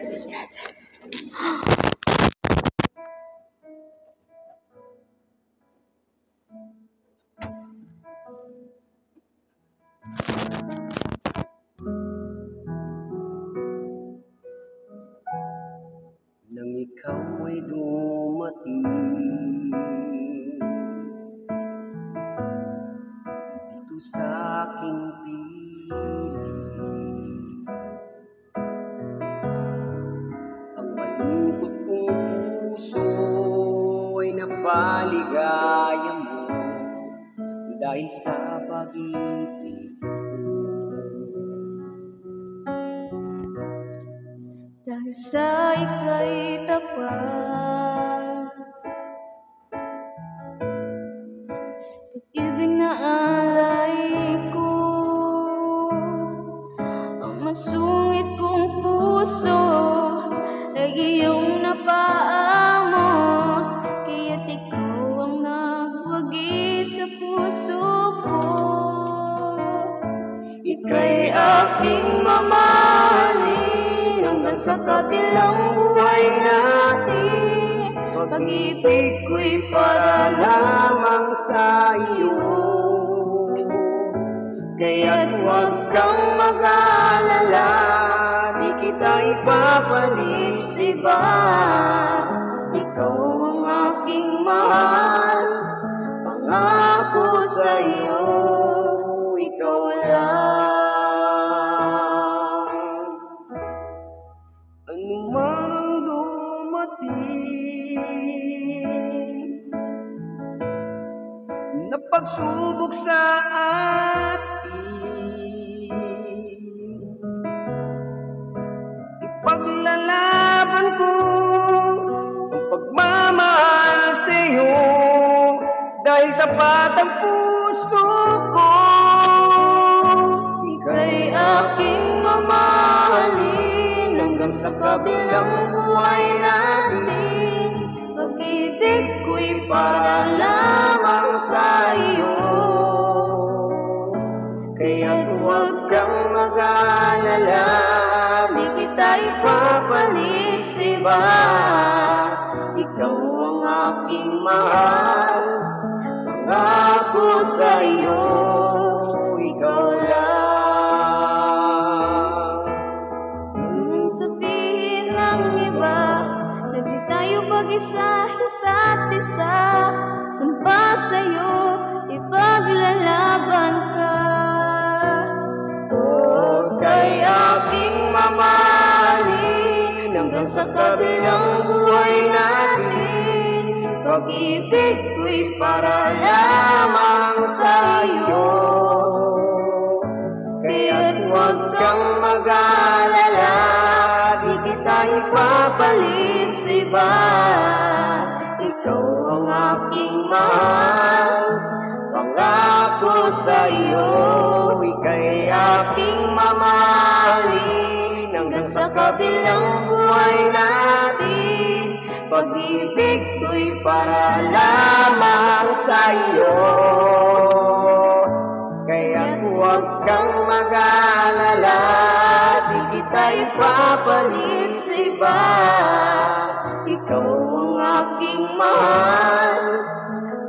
7. Nang ikaw ay dumating dito sa aking piling, ang malungkot kong puso ay napaligaya mo dahil sa pag-ibig ko. Dahil sa ika'y tapat, sa pag-ibig na alay ko, ang masungit kong puso ay iyong napaamot, kaya't ikaw ang nagwagi sa puso ko. Ika'y aking mamahalin hanggang sa kabilang buhay natin. Pag-ibig ko'y para lamang sa iyo, kaya't huwag kang mag-alala, di kita ipapalit sa iba. Ikaw ang aking mahal, pangako sa iyo, ikaw lang. Ano man ang dumating na pagsubok sa atin, ipaglalaban ko ang pagmamahal sa iyo, dahil tapat ang puso ko. Ika'y aking mamahalin hanggang sa kabilang buhay natin. Pag-ibig ko'y para lamang sa iyo, kaya't huwag kang mag-alala, di kita ipapalit sa iba. Ikaw ang aking mahal, pangako sa iyo, ikaw lang. Nang sabihin ng iba na di tayo pag-isa, isa't isa, sumpa sa'yo, ipaglalaban ka. Huwag kay aking mamahalin hanggang sa kabilang buhay natin. Pag-ibig ko'y para lamang sa iyo, kaya't huwag kang mag-alala, di kita ipapalit sa iba. Ikaw ang aking mahal, pangako sa iyo, Ika'y aking mamahalin hanggang sa kabilang buhay natin. Pag-ibig ko'y para lamang sa iyo, kaya't huwag kang mag-alala, di kita ipapalit sa iba. Ikaw ang aking mahal,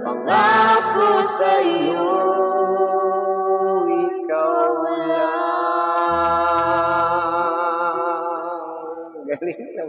pangako sa iyo, ikaw lang. galing na.